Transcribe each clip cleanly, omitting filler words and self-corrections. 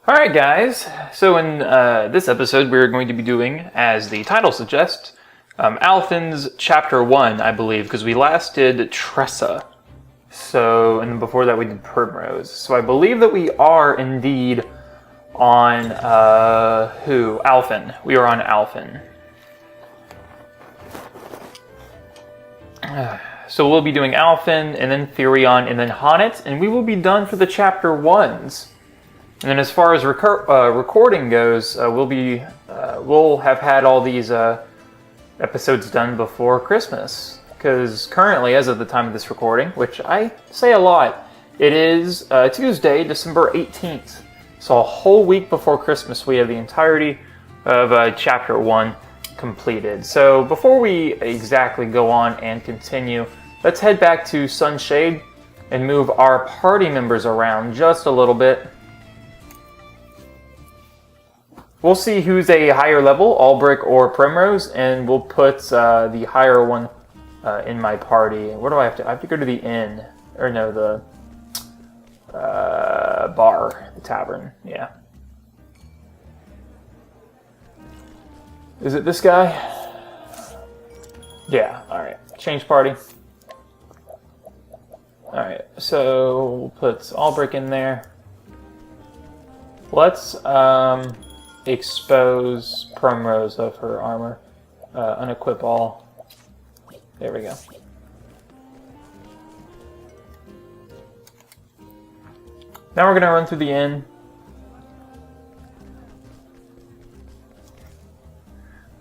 Alright guys, so in this episode we're going to be doing, as the title suggests, Alfyn's Chapter 1, I believe, because we last did Tressa. So, and before that we did Primrose. So I believe that we are indeed on, Alfyn. We are on Alfyn. So we'll be doing Alfyn, and then Therion, and then Honnet, and we will be done for the Chapter 1s. And then as far as recording goes, we'll have had all these episodes done before Christmas. Because currently, as of the time of this recording, which I say a lot, it is Tuesday, December 18th. So a whole week before Christmas, we have the entirety of Chapter 1 completed. So before we exactly go on and continue, let's head back to Sunshade and move our party members around just a little bit. We'll see who's a higher level, Albrecht or Primrose, and we'll put the higher one in my party. Where do I have to? I have to go to the inn. Or no, the bar, the tavern, yeah. Is it this guy? Yeah, alright. Change party. Alright, so we'll put Albrecht in there. Let's, expose Primrose of her armor. Unequip all. There we go. Now we're going to run through the inn.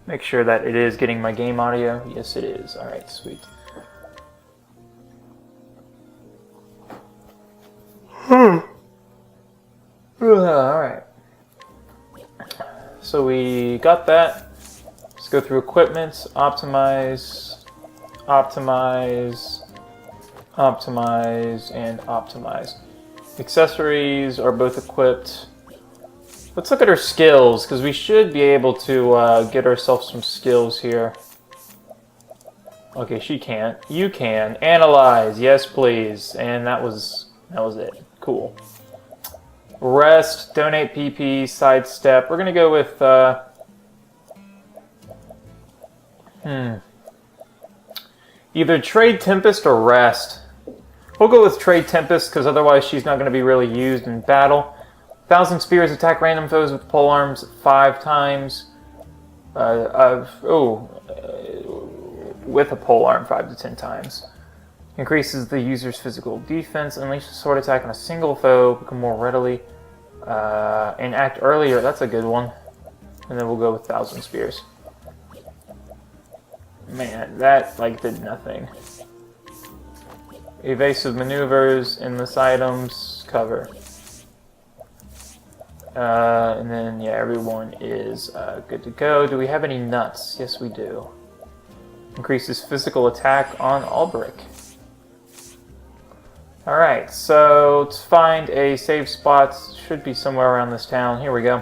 Make sure that it is getting my game audio. Yes, it is. Alright, sweet. Alright. So we got that. Let's go through equipment, optimize, optimize, optimize, and optimize. Accessories are both equipped. Let's look at our skills, because we should be able to get ourselves some skills here. Okay, she can't. You can. Analyze. Yes, please. And that was it. Cool. Rest, donate PP, sidestep. We're going to go with, either Trade Tempest or Rest. We'll go with Trade Tempest, because otherwise she's not going to be really used in battle. 1,000 Spears attack random foes with polearms 5 times. With a polearm 5 to 10 times. Increases the user's physical defense, unleashes sword attack on a single foe, become more readily, and act earlier. That's a good one. And then we'll go with 1,000 Spears. Man, that, did nothing. Evasive maneuvers, endless items, cover. And then, yeah, everyone is good to go. Do we have any nuts? Yes, we do. Increases physical attack on Albrecht. Alright, so let's find a save spot. Should be somewhere around this town. Here we go.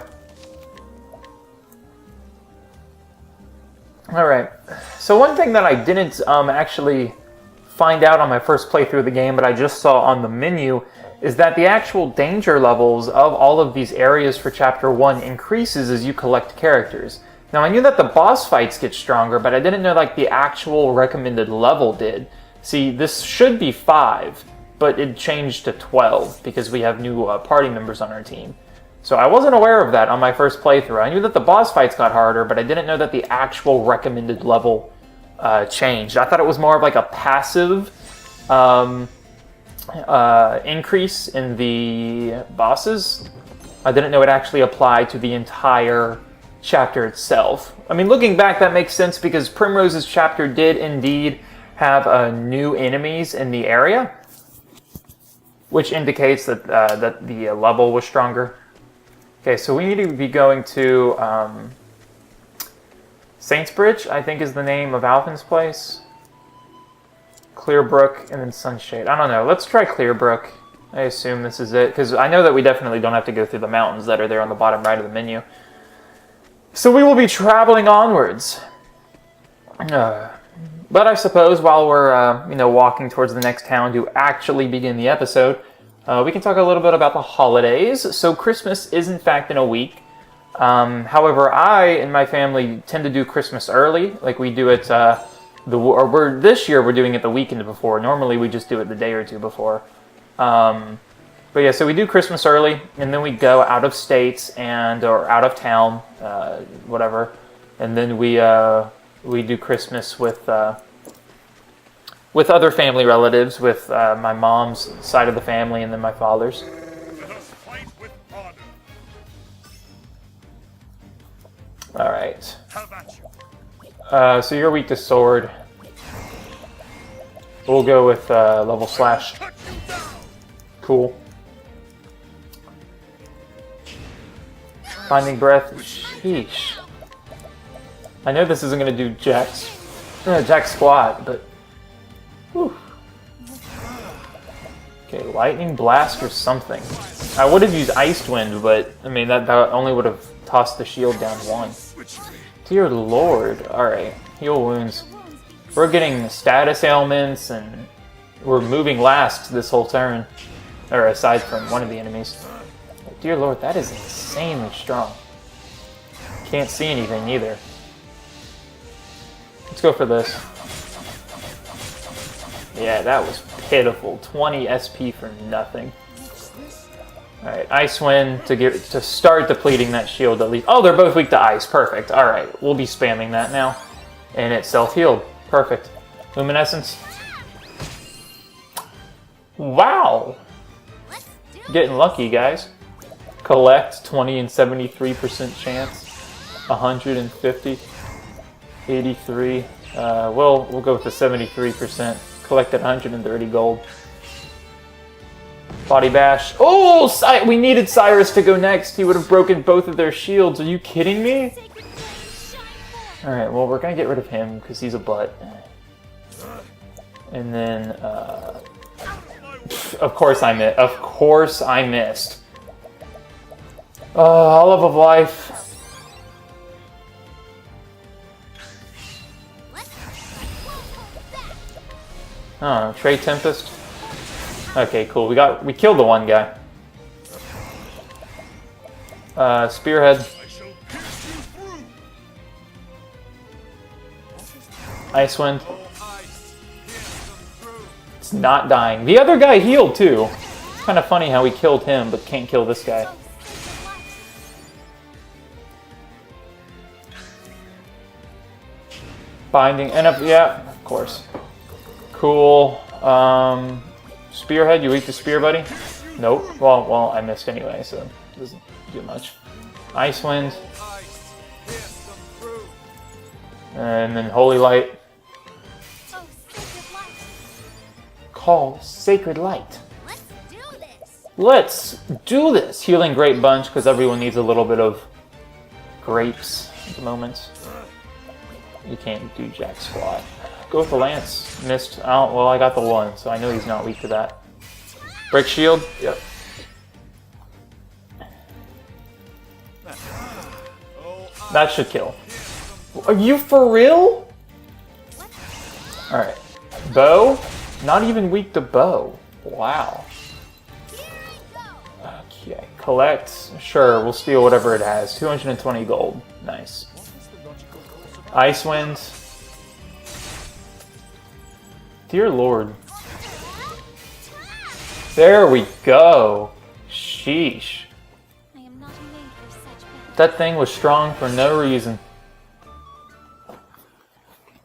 Alright, so one thing that I didn't actually find out on my first playthrough of the game, but I just saw on the menu, is that the actual danger levels of all of these areas for Chapter 1 increases as you collect characters. Now, I knew that the boss fights get stronger, but I didn't know the actual recommended level did. See, this should be 5. But it changed to 12 because we have new party members on our team. So I wasn't aware of that on my first playthrough. I knew that the boss fights got harder, but I didn't know that the actual recommended level changed. I thought it was more of a passive increase in the bosses. I didn't know it actually applied to the entire chapter itself. I mean, looking back, that makes sense because Primrose's chapter did indeed have new enemies in the area, which indicates that that the level was stronger. Okay, so we need to be going to Saintsbridge, I think is the name of Alfyn's place. Clearbrook, and then Sunshade. I don't know. Let's try Clearbrook. I assume this is it, because I know that we definitely don't have to go through the mountains that are there on the bottom right of the menu. So we will be traveling onwards. But I suppose while we're walking towards the next town to actually begin the episode, We can talk a little bit about the holidays. So Christmas is in fact in a week. However, I and my family tend to do Christmas early. Like we do it this year we're doing it the weekend before. Normally we just do it the day or two before. But yeah, so we do Christmas early, and then we go out of states or out of town, whatever, and then we do Christmas with other family relatives, with my mom's side of the family, and then my father's. All right. So you're weak to sword. We'll go with level slash. Cool. Finding breath. Sheesh. I know this isn't going to do jack squat, but... Whew. Okay, lightning blast or something. I would have used Ice Wind, but I mean that only would have tossed the shield down one. Dear Lord. Alright, heal wounds. We're getting status ailments, and we're moving last this whole turn. Or aside from one of the enemies. Dear Lord, that is insanely strong. Can't see anything either. Let's go for this. Yeah, that was pitiful. 20 SP for nothing. Alright, Ice Wind to start depleting that shield at least. Oh, they're both weak to ice. Perfect. Alright, we'll be spamming that now. And it's self-healed. Perfect. Luminescence. Wow! Getting lucky, guys. Collect, 20 and 73% chance. 150. 83. We'll go with the 73%. Collected 130 gold. Body bash. Oh, we needed Cyrus to go next. He would have broken both of their shields. Are you kidding me? Alright, well, we're going to get rid of him because he's a butt. And then, of course I missed. Of course I missed. Olive of Life. Oh, Trey Tempest. Okay, cool. We killed the one guy. Spearhead. Icewind. It's not dying. The other guy healed too. It's kind of funny how we killed him but can't kill this guy. Binding. Yeah, of course. Cool. Spearhead, you weak to spear, buddy? Nope. Well, I missed anyway, so it doesn't do much. Icewind. And then Holy Light. Call Sacred Light. Let's do this! Healing Grape Bunch, because everyone needs a little bit of grapes at the moment. You can't do jack squat. Go with the Lance. Missed. Oh, well, I got the one, so I know he's not weak to that. Break shield. Yep. That should kill. Are you for real? Alright. Bow. Not even weak to bow. Wow. Okay. Collect. Sure, we'll steal whatever it has. 220 gold. Nice. Icewind. Dear Lord. There we go. Sheesh. That thing was strong for no reason.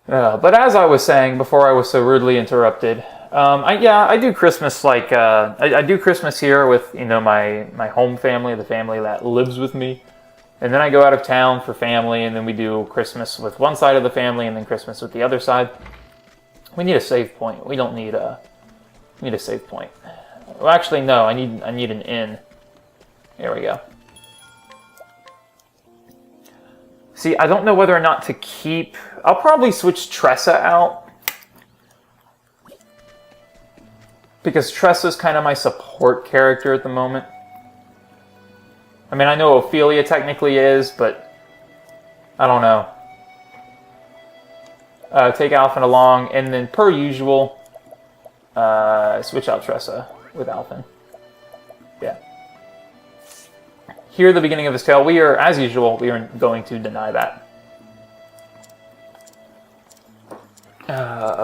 But as I was saying before I was so rudely interrupted, I do Christmas like I do Christmas here with my home family, the family that lives with me, and then I go out of town for family, and then we do Christmas with one side of the family, and then Christmas with the other side. We need a save point. We don't need a save point. Well, actually, no. I need an inn. There we go. See, I don't know whether or not to keep... I'll probably switch Tressa out. Because Tressa's kind of my support character at the moment. I mean, I know Ophelia technically is, but... I don't know. Take Alfyn along, and then per usual, switch out Tressa with Alfyn. Yeah. Here, the beginning of his tale, we are, as usual, we are going to deny that.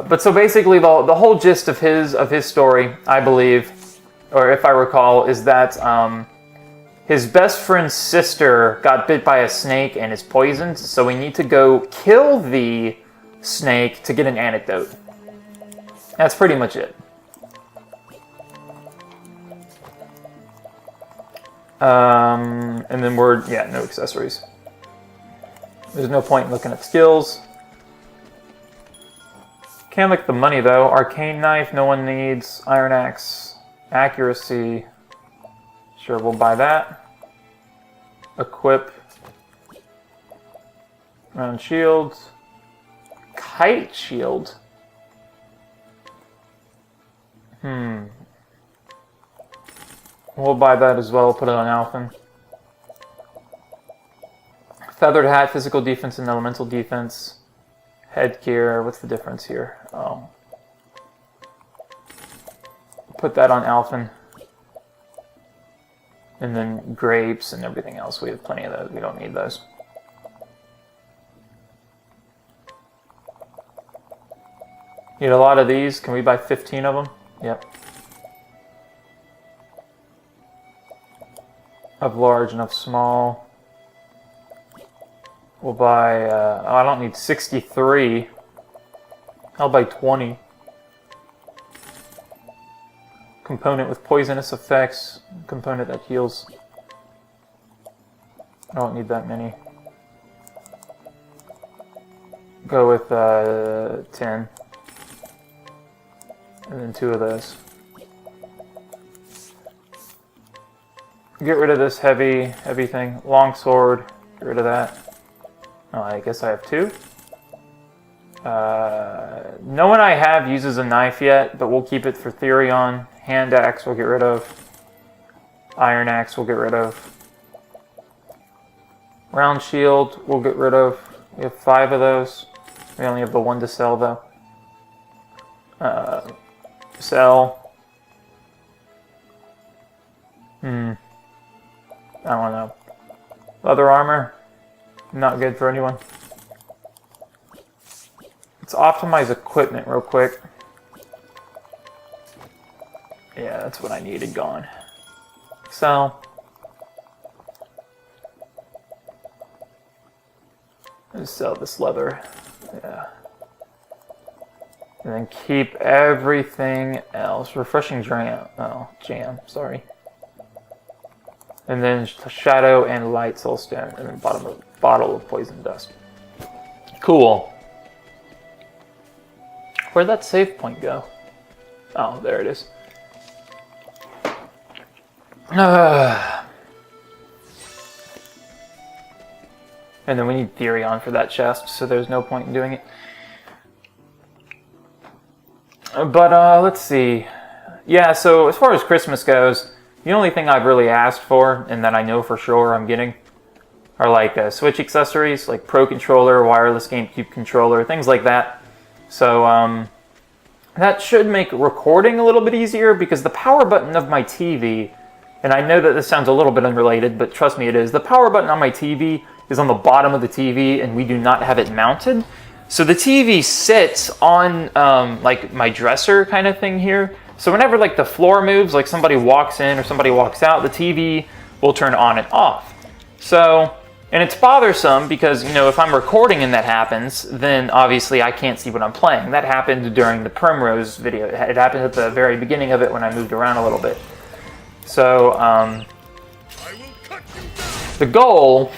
But so basically, the whole gist of his story, I believe, or if I recall, is that his best friend's sister got bit by a snake and is poisoned. So we need to go kill the snake to get an antidote. That's pretty much it. And then no accessories. There's no point in looking at skills. Can't look at the money though. Arcane knife, no one needs. Iron axe, accuracy. Sure, we'll buy that. Equip. Round shield. Kite shield. We'll buy that as well. Put it on Alfyn. Feathered hat, physical defense and elemental defense. Headgear, what's the difference here? Oh. Put that on Alfyn. And then grapes and everything else. We have plenty of those. We don't need those. Need a lot of these. Can we buy 15 of them? Yep. Of large and of small. We'll buy, I don't need 63. I'll buy 20. Component with poisonous effects. Component that heals. I don't need that many. Go with 10. And then 2 of those. Get rid of this heavy thing. Long sword. Get rid of that. Oh, I guess I have 2. No one I have uses a knife yet, but we'll keep it for Therion. Hand axe we'll get rid of. Iron axe we'll get rid of. Round shield we'll get rid of. We have 5 of those. We only have the 1 to sell though. Sell. I don't know. Leather armor. Not good for anyone. Let's optimize equipment real quick. Yeah, that's what I needed gone. Sell. Let's sell this leather. Yeah. And then keep everything else. Refreshing jam. Oh, jam. Sorry. And then shadow and light soulstone. And then bottle of poison dust. Cool. Where'd that save point go? Oh, there it is. And then we need Therion for that chest, so there's no point in doing it. But let's see. Yeah, so as far as Christmas goes, the only thing I've really asked for, and that I know for sure I'm getting, are like Switch accessories, like Pro Controller, wireless GameCube controller, things like that. So that should make recording a little bit easier, because the power button of my TV, and I know that this sounds a little bit unrelated, but trust me it is, the power button on my TV is on the bottom of the TV, and we do not have it mounted. So the TV sits on like my dresser kind of thing here. So whenever like the floor moves, like somebody walks in or somebody walks out, the TV will turn on and off. So, and it's bothersome because, you know, if I'm recording and that happens, then obviously I can't see what I'm playing. That happened during the Primrose video. It happened at the very beginning of it when I moved around a little bit. So, the goal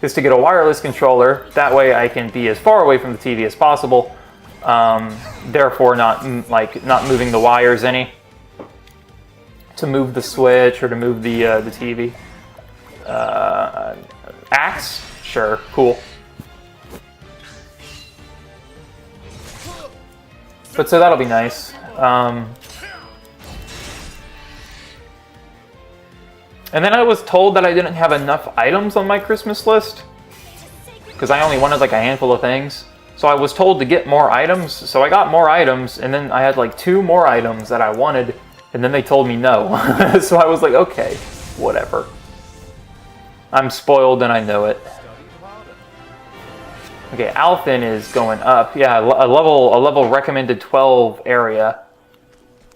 is to get a wireless controller. That way I can be as far away from the TV as possible. Therefore not moving the wires any. To move the Switch or to move the TV. Axe? Sure, cool. But so that'll be nice. And then I was told that I didn't have enough items on my Christmas list, because I only wanted like a handful of things. So I was told to get more items, so I got more items, and then I had like 2 more items that I wanted, And then they told me no. So I was like, okay, whatever. I'm spoiled and I know it. Okay, Alfyn is going up. Yeah, a level recommended 12 area.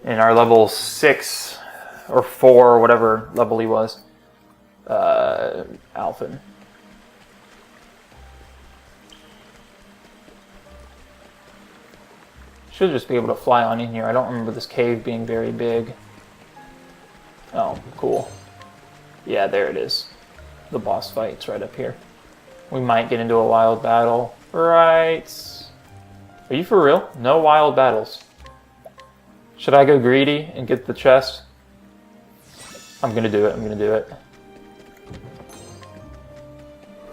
In our level 6 or 4, or whatever level he was. Alfyn. Should just be able to fly on in here. I don't remember this cave being very big. Oh, cool. Yeah, there it is. The boss fight's right up here. We might get into a wild battle. Right. Are you for real? No wild battles. Should I go greedy and get the chest? I'm gonna do it. I'm gonna do it.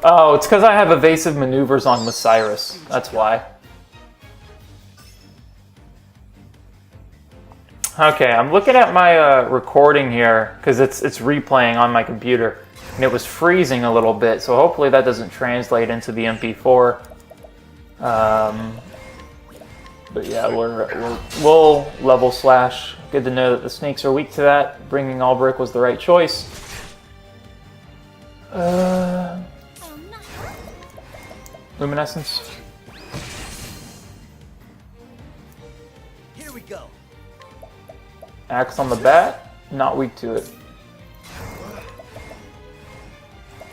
Oh, it's because I have evasive maneuvers on with Cyrus. That's why. Okay, I'm looking at my recording here because it's replaying on my computer, and it was freezing a little bit. So hopefully that doesn't translate into the MP4. But yeah, we'll level slash. Good to know that the snakes are weak to that. Bringing all brick was the right choice. Luminescence. Here we go. Axe on the bat, not weak to it.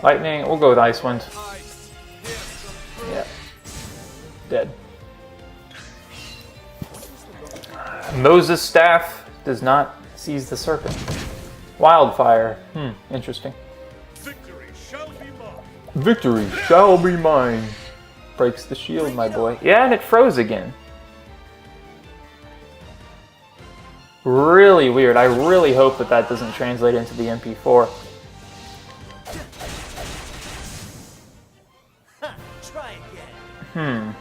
Lightning, we'll go with Ice Wind. Yeah. Dead. Moses' staff does not seize the serpent. Wildfire. Interesting. Victory shall be mine. Victory shall be mine. Breaks the shield, my boy. Yeah, and it froze again. Really weird. I really hope that that doesn't translate into the MP4. Try again.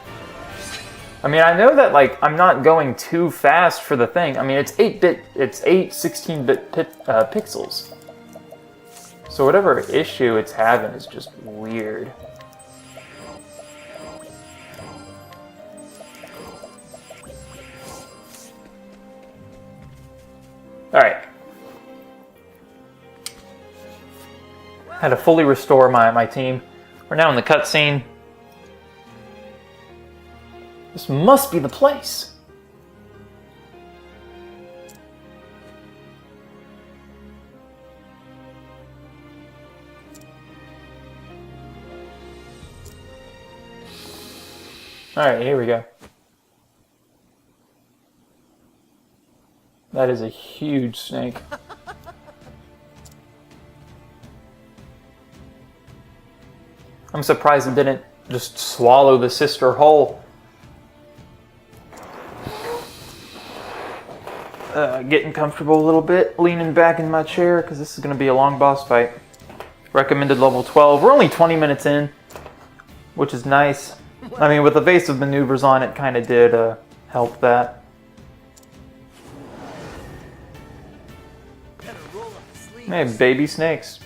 I mean, I know that, like, I'm not going too fast for the thing. I mean, it's 8-bit, it's 8 16-bit pixels. So whatever issue it's having is just weird. Alright. Had to fully restore my team. We're now in the cutscene. This must be the place. Alright, here we go. That is a huge snake. I'm surprised it didn't just swallow the sister whole. Getting comfortable a little bit, leaning back in my chair because this is going to be a long boss fight. Recommended level 12. We're only 20 minutes in, which is nice. I mean, with evasive maneuvers on, it kind of did help that. Hey, baby snakes.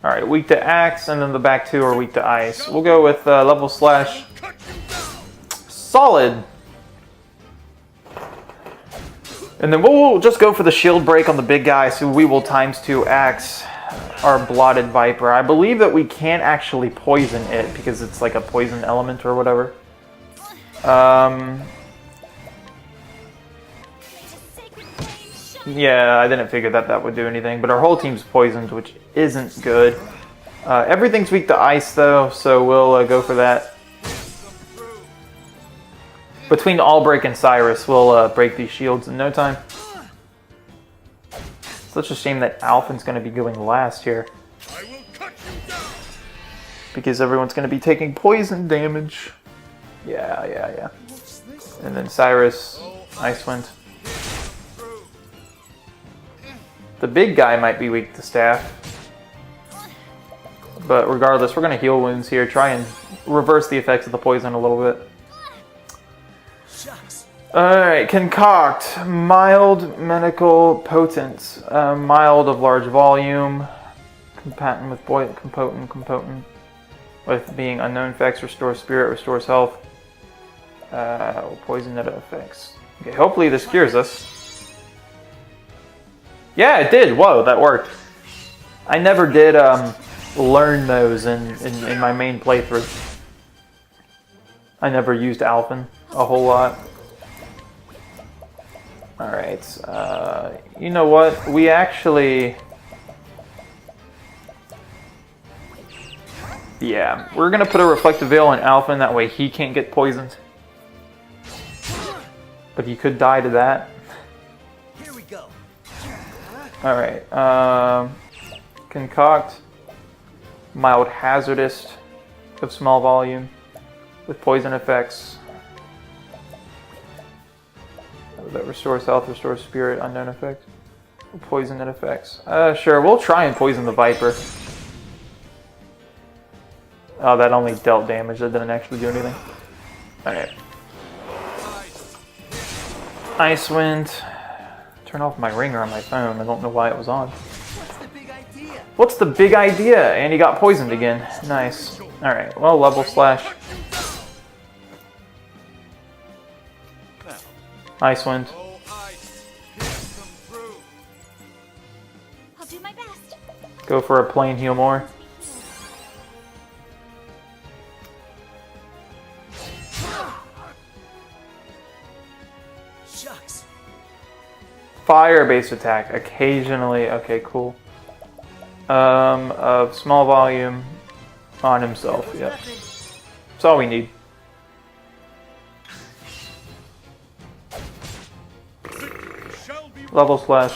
Alright, weak to axe, and then the back two are weak to ice. We'll go with level slash solid. And then we'll just go for the shield break on the big guy, so we will ×2 axe our blotted viper. I believe that we can't actually poison it because it's like a poison element or whatever. Yeah, I didn't figure that that would do anything, but our whole team's poisoned, which isn't good. Everything's weak to ice, though, so we'll go for that. Between Albrecht and Cyrus, we'll break these shields in no time. Such a shame that Alfyn's going to be going last here. Because everyone's going to be taking poison damage. Yeah. And then Cyrus, Icewind. The big guy might be weak to staff. But regardless, we're going to heal wounds here. Try and reverse the effects of the poison a little bit. Alright, concoct. Mild, medical, potent. Mild of large volume. Combatant with compotent. With being unknown effects, restores spirit, restores health. Poison net effects. Okay, hopefully this cures us. Yeah, it did. Whoa, that worked. I never did learn those in my main playthrough. I never used Alfyn a whole lot. Alright, you know what? We actually... Yeah, we're gonna put a reflective veil on Alfyn, that way he can't get poisoned. But he could die to that. Here we go. Alright, concoct mild hazardous of small volume with poison effects. That restores health, restores spirit, unknown effect. Poison and effects. Sure, we'll try and poison the Viper. Oh, that only dealt damage, that didn't actually do anything. Alright. Ice Wind. Turn off my ringer on my phone. I don't know why it was on. What's the big idea? What's the big idea? And he got poisoned again. Nice. Alright, well, level slash. Ice Wind. I'll do my best. Go for a plain heal more. Shucks. Fire based attack. Occasionally. Okay, cool. Of small volume on himself. Yep. That's all we need. Level slash.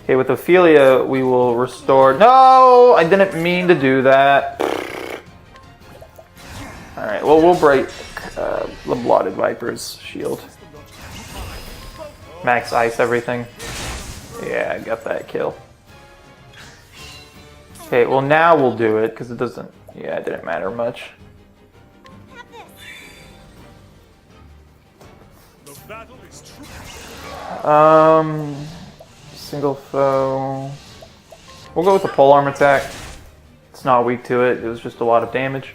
Okay, with Ophelia, we will restore... No! I didn't mean to do that. Alright, well, we'll break the Blotted Viper's shield. Max ice everything. Yeah, I got that kill. Okay, well, now we'll do it, because it doesn't... Yeah, it didn't matter much. Single foe. We'll go with the polearm attack. It's not weak to it. It was just a lot of damage.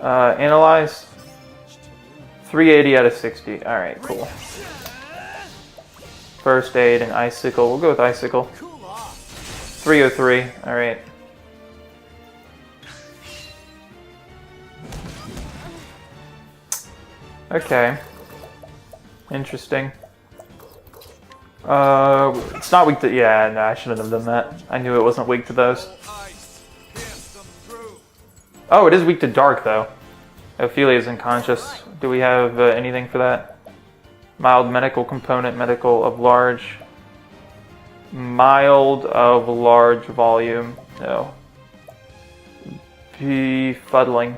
Analyze. 380 out of 60. Alright, cool. First aid and icicle. We'll go with icicle. 303. Alright. Okay. Interesting. It's not weak to... Yeah, no, I shouldn't have done that. I knew it wasn't weak to those. Oh, it is weak to dark, though. Ophelia is unconscious. Do we have anything for that? Mild medical component, medical of large... Mild of large volume. No. Befuddling.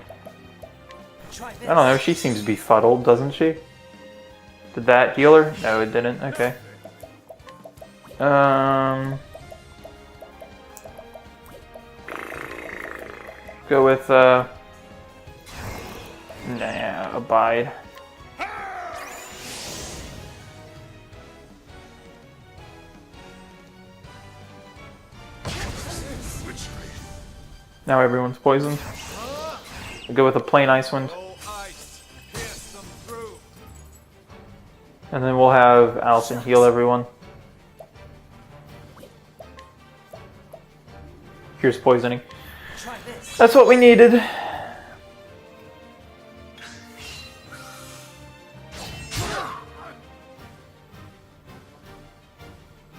I don't know, she seems befuddled, doesn't she? Did that heal her? No, it didn't. Okay. Go with, nah, abide. Now everyone's poisoned. We'll go with a plain ice wind. And then we'll have Alfyn heal everyone. Here's poisoning. That's what we needed.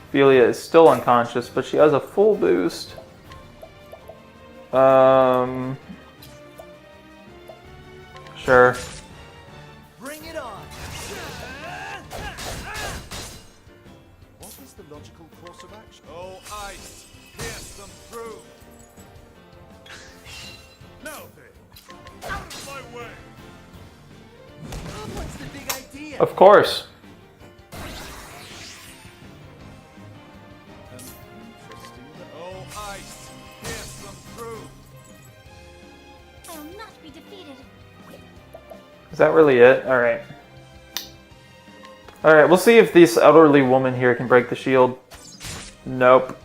Ophelia is still unconscious, but she has a full boost. Sure. Bring it on. What is the logical course of action? Oh, ice, pierce them through. Now then, out of my way. What's the big idea? Of course. Oh, ice, pierce them through. I'll not be defeated. Is that really it? Alright. Alright, we'll see if this elderly woman here can break the shield. Nope.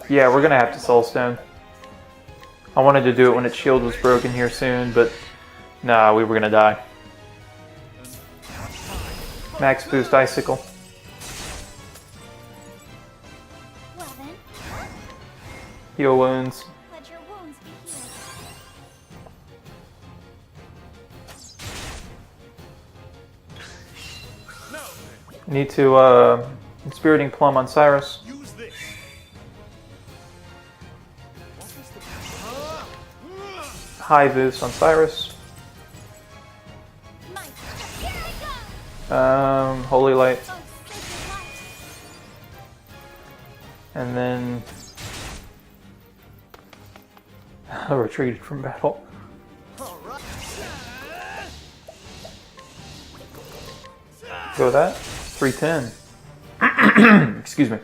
Yeah, we're gonna have to soulstone. I wanted to do it when its shield was broken here soon, but Nah, we were gonna die. Max boost icicle. Well then, Heal wounds. let your wounds be healed. Need to Inspiriting Plum on Cyrus. Use this. What is the High boost on Cyrus. Might. Here I go! Holy Light. Oh, sacred light. And then retreated from battle. Go with that. 310. Excuse me.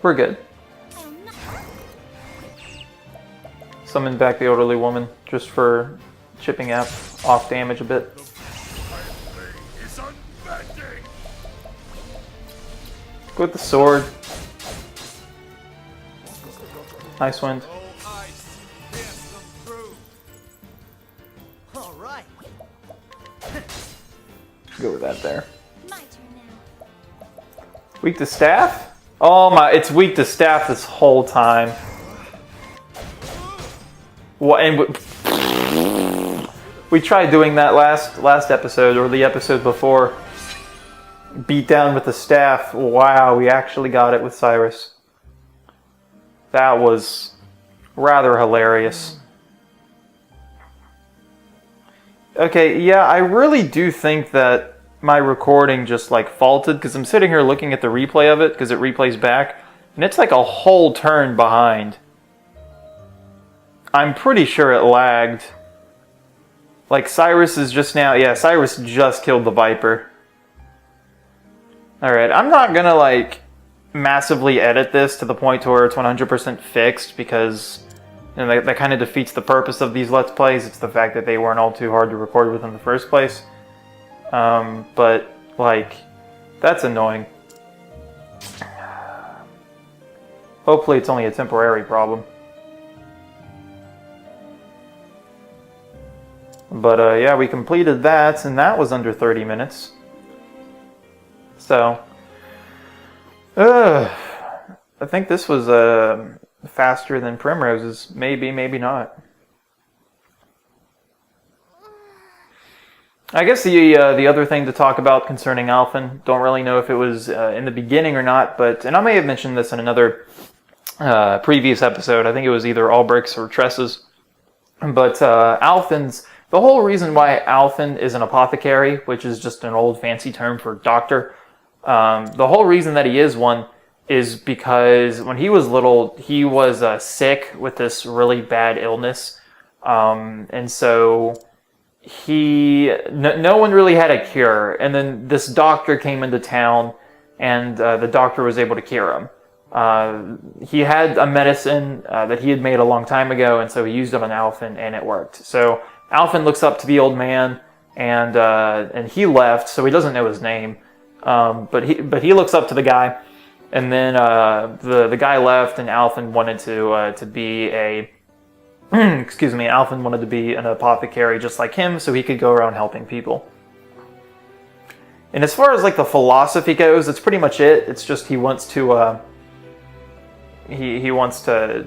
We're good. I'm not. Summon back the elderly woman just for chipping out off damage a bit. is unbending? Go with the sword. Nice wind. Oh, ice, pierce them through. All right. Go with that there. My turn now. Weak to staff? Oh my, it's weak to staff this whole time. What? And we tried doing that last episode or the episode before. Beat down with the staff. Wow, we actually got it with Cyrus. That was rather hilarious. Okay, yeah, I really do think that my recording just like faulted because I'm sitting here looking at the replay of it because it replays back and it's like a whole turn behind. I'm pretty sure it lagged. Like Cyrus is just now, yeah, Cyrus just killed the Viper. Alright, I'm not gonna like massively edit this to the point to where it's 100% fixed because you know, that kind of defeats the purpose of these Let's Plays. It's the fact that they weren't all too hard to record with in the first place. But, like, that's annoying. Hopefully it's only a temporary problem. But, yeah, we completed that, and that was under 30 minutes. So, I think this was faster than Primrose's. Maybe, maybe not. I guess the other thing to talk about concerning Alfyn, don't really know if it was in the beginning or not, but, and I may have mentioned this in another previous episode, I think it was either Albricks or Tresses, but Alfyn's, the whole reason why Alfyn is an apothecary, which is just an old fancy term for doctor, the whole reason that he is one is because when he was little, he was sick with this really bad illness, and so no one really had a cure, and then this doctor came into town, and the doctor was able to cure him. He had a medicine that he had made a long time ago, and so he used it on Alfyn, and it worked. So Alfyn looks up to the old man, and he left, so he doesn't know his name, but he looks up to the guy, and then the guy left, and Alfyn wanted to be a excuse me, Alfyn wanted to be an apothecary just like him, so he could go around helping people. And as far as like the philosophy goes, that's pretty much it. It's just he wants to he wants to,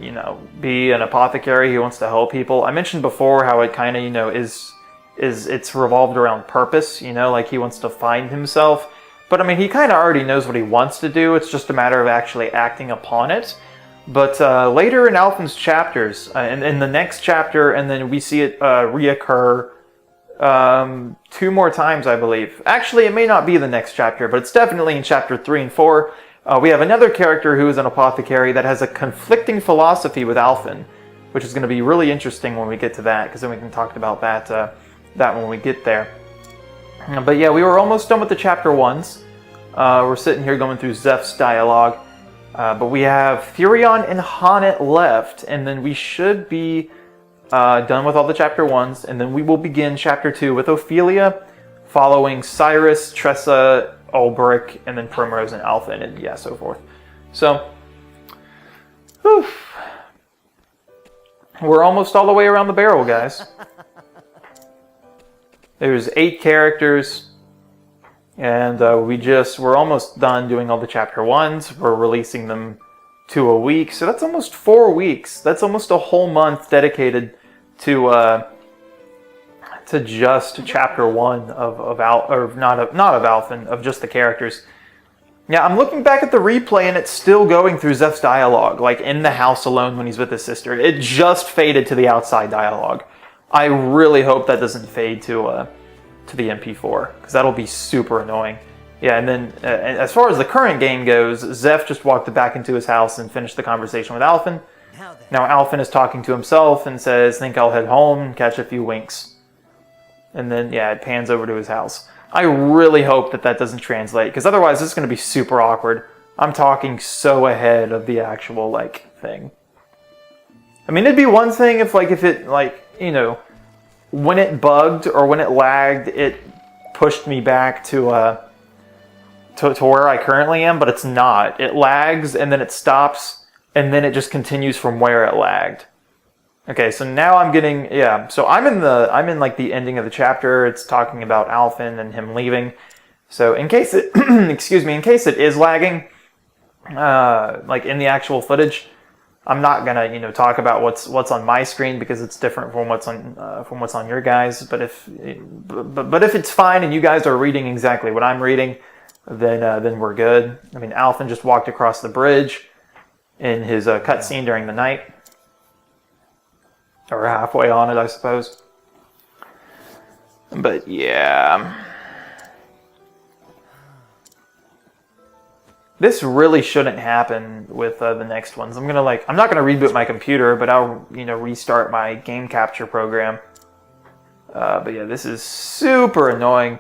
you know, be an apothecary. He wants to help people. I mentioned before how it kind of, you know, it's revolved around purpose, you know, like he wants to find himself. But I mean, he kind of already knows what he wants to do. It's just a matter of actually acting upon it. But later in Alfyn's chapters, in the next chapter, and then we see it reoccur 2 more times, I believe. Actually, it may not be the next chapter, but it's definitely in chapter 3 and 4. We have another character who is an apothecary that has a conflicting philosophy with Alfyn, which is going to be really interesting when we get to that, because then we can talk about that when we get there. But yeah, we were almost done with the chapter 1s. We're sitting here going through Zeph's dialogue. But we have Furion and Honnet left, and then we should be done with all the chapter 1s, and then we will begin chapter 2 with Ophelia, following Cyrus, Tressa, Ulbrich, and then Primrose and Alfyn, and yeah, so forth. So, whew, We're almost all the way around the barrel, guys. There's 8 characters, and we're almost done doing all the chapter 1s. We're releasing them 2 a week, so that's almost 4 weeks. That's almost a whole month dedicated to just chapter 1 of Alfyn, of just the characters. Yeah, I'm looking back at the replay and it's still going through Zeph's dialogue, like in the house alone when he's with his sister. It just faded to the outside dialogue. I really hope that doesn't fade to the MP4, because that'll be super annoying. Yeah, and then as far as the current game goes, Zeph just walked back into his house and finished the conversation with Alfyn. Now Alfyn is talking to himself and says, "Think I'll head home and catch a few winks." And then, yeah, it pans over to his house. I really hope that doesn't translate, because otherwise this is going to be super awkward. I'm talking so ahead of the actual, thing. I mean, it'd be one thing if it, when it bugged or when it lagged, it pushed me back to where I currently am, but it's not. It lags, and then it stops, and then it just continues from where it lagged. Okay, so now I'm getting, so I'm in the ending of the chapter. It's talking about Alfyn and him leaving. So in case it, in case it is lagging, in the actual footage, I'm not gonna, talk about what's on my screen, because it's different from what's on your guys. But if it's fine and you guys are reading exactly what I'm reading, then we're good. I mean, Alfyn just walked across the bridge in his cutscene during the night. Or halfway on it, I suppose. But yeah. This really shouldn't happen with the next ones. I'm not gonna reboot my computer, but I'll, restart my game capture program. But yeah, this is super annoying.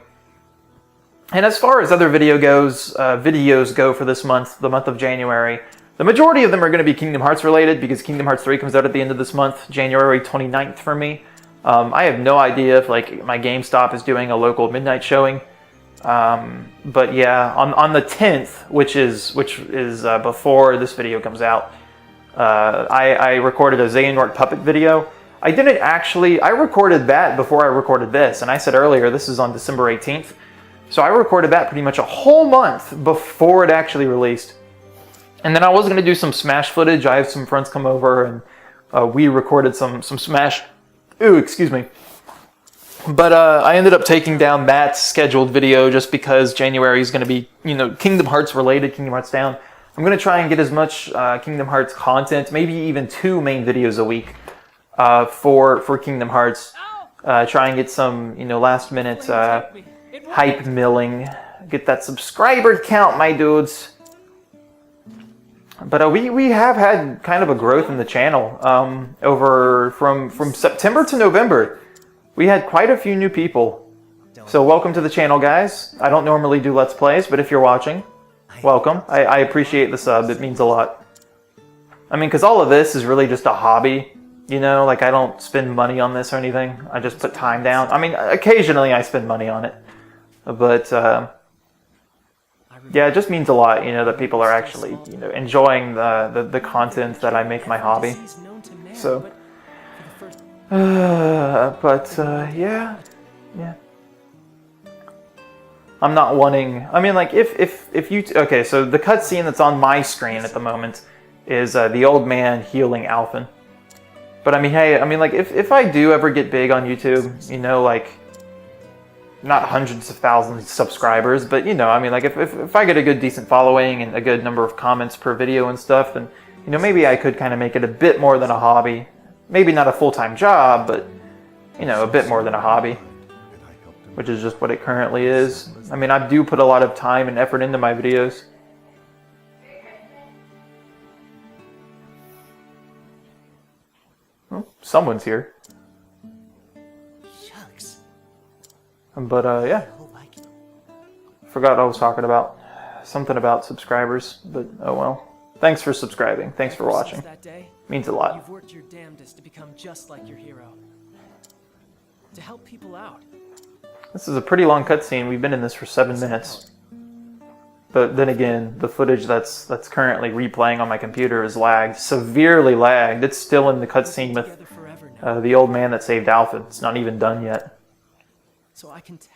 And as far as other videos go for this month, the month of January, the majority of them are going to be Kingdom Hearts related, because Kingdom Hearts 3 comes out at the end of this month, January 29th for me. I have no idea if my GameStop is doing a local midnight showing. But yeah, on the 10th, which is before this video comes out, I recorded a Xehanort puppet video. I recorded that before I recorded this, and I said earlier this is on December 18th. So I recorded that pretty much a whole month before it actually released. And then I was going to do some Smash footage. I have some friends come over, and we recorded some Smash. Ooh, excuse me. But I ended up taking down that scheduled video just because January is going to be, Kingdom Hearts related, Kingdom Hearts Down. I'm going to try and get as much Kingdom Hearts content, maybe even 2 main videos a week for Kingdom Hearts. Try and get some, last minute hype milling. Get that subscriber count, my dudes. But we have had kind of a growth in the channel over from September to November. We had quite a few new people. So welcome to the channel, guys. I don't normally do Let's Plays, but if you're watching, welcome. I appreciate the sub. It means a lot. I mean, because all of this is really just a hobby. I don't spend money on this or anything. I just put time down. I mean, occasionally I spend money on it. But yeah, it just means a lot, that people are actually, enjoying the content that I make my hobby. So, yeah. I'm not wanting. I mean, if you okay, so the cutscene that's on my screen at the moment is the old man healing Alfyn. But I mean, hey, if I do ever get big on YouTube, not hundreds of thousands of subscribers, but if I get a good decent following and a good number of comments per video and stuff, then maybe I could kind of make it a bit more than a hobby. Maybe not a full-time job, but a bit more than a hobby, which is just what it currently is. I mean, I do put a lot of time and effort into my videos. Oh, someone's here. But yeah, forgot what I was talking about. Something about subscribers, but oh well. Thanks for subscribing. Thanks for watching. Means a lot. You've worked your damnedest to become just like your hero. To help people out. This is a pretty long cutscene. We've been in this for 7 minutes. But then again, the footage that's currently replaying on my computer is lagged, severely lagged. It's still in the cutscene with Together forever now. the old man that saved Alfyn. It's not even done yet. So I can tell.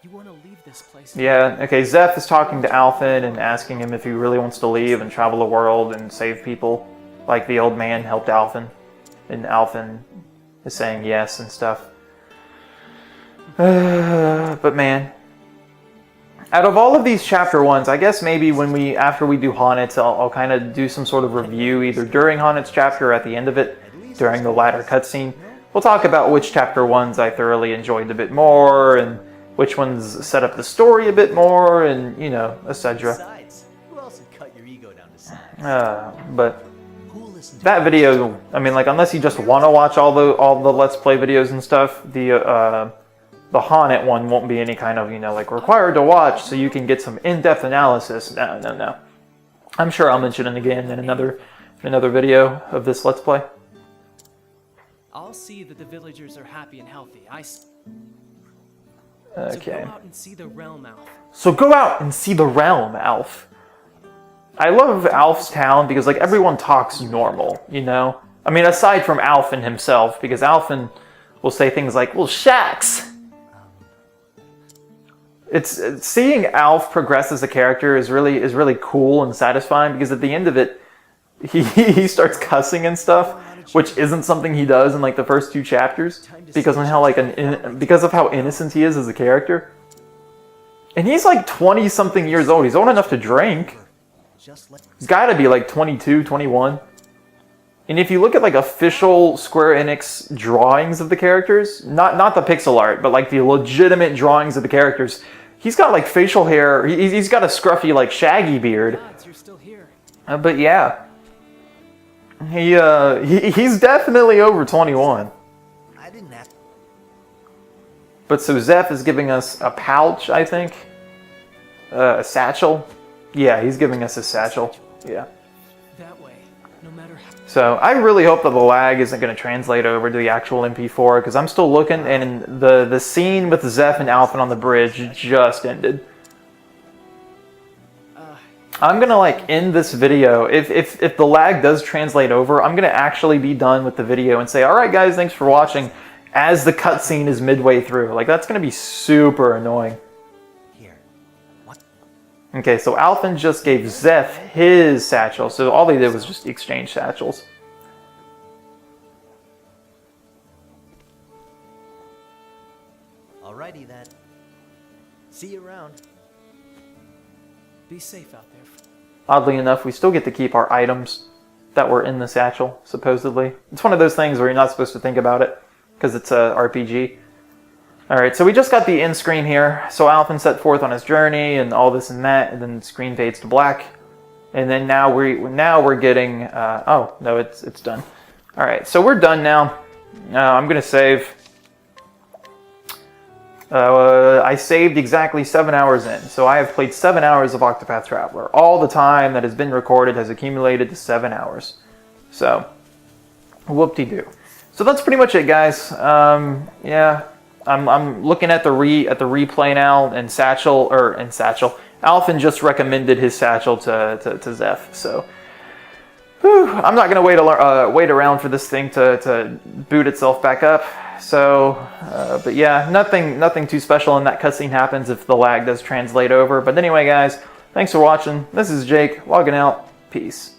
You want to leave this place? Yeah, okay, Zeph is talking to Alfyn and asking him if he really wants to leave and travel the world and save people, like the old man helped Alfyn. And Alfyn is saying yes and stuff. But man, out of all of these chapter 1s, I guess maybe after we do Honnet's, I'll kind of do some sort of review either during Honnet's chapter or at the end of it, during the latter cutscene. We'll talk about which chapter 1s I thoroughly enjoyed a bit more, and which ones set up the story a bit more, and, you know, etc. Besides, who else would cut your ego down to size? But that video, I mean, like, unless you just want to watch all the Let's Play videos and stuff, the Honnet one won't be any kind of, you know, like, required to watch so you can get some in-depth analysis. No. I'm sure I'll mention it again in another video of this Let's Play. I'll see that the villagers are happy and healthy. Okay. So go out and see the realm, Alf. So go out and see the realm, Alf. I love Alf's town because, like, everyone talks normal, you know? I mean, aside from Alfyn himself, because Alfyn will say things like, well, shucks. It's seeing Alf progress as a character is really cool and satisfying, because at the end of it, he starts cussing and stuff, which isn't something he does in like the first 2 chapters, because of how innocent he is as a character. And he's like 20 something years old. He's old enough to drink. He's got to be like 22, 21. And if you look at like official Square Enix drawings of the characters, not the pixel art, but like the legitimate drawings of the characters, he's got like facial hair. He's got a scruffy, like, shaggy beard. Gods, you're still here. But yeah, he's definitely over 21. I didn't have. But so Zeph is giving us a pouch, I think, a satchel. Yeah, he's giving us a satchel. Yeah. That way, no matter how. So I really hope that the lag isn't going to translate over to the actual MP4, because I'm still looking, and the scene with Zeph and Alfyn on the bridge just ended. I'm going to like end this video. If the lag does translate over, I'm going to actually be done with the video and say, alright guys, thanks for watching, as the cutscene is midway through. Like, that's going to be super annoying. Here. What? Okay, so Alfyn just gave Zeph his satchel, so all they did was just exchange satchels. Alrighty then. See you around. Be safe out there. Oddly enough, we still get to keep our items that were in the satchel, supposedly. It's one of those things where you're not supposed to think about it, because it's a RPG. Alright, so we just got the end screen here. So Alfyn set forth on his journey, and all this and that, and then the screen fades to black. And then now we're getting... oh, no, it's done. Alright, so we're done now. I'm going to save... I saved exactly 7 hours in, so I have played 7 hours of Octopath Traveler. All the time that has been recorded has accumulated to 7 hours. So, whoop-de-doo. So that's pretty much it, guys. Yeah, I'm looking at the replay now, and Alfyn just recommended his satchel to Zeph. So, I'm not gonna wait around for this thing to boot itself back up. So, but yeah, nothing too special in that cutscene happens if the lag does translate over. But anyway, guys, thanks for watching. This is Jake, logging out. Peace.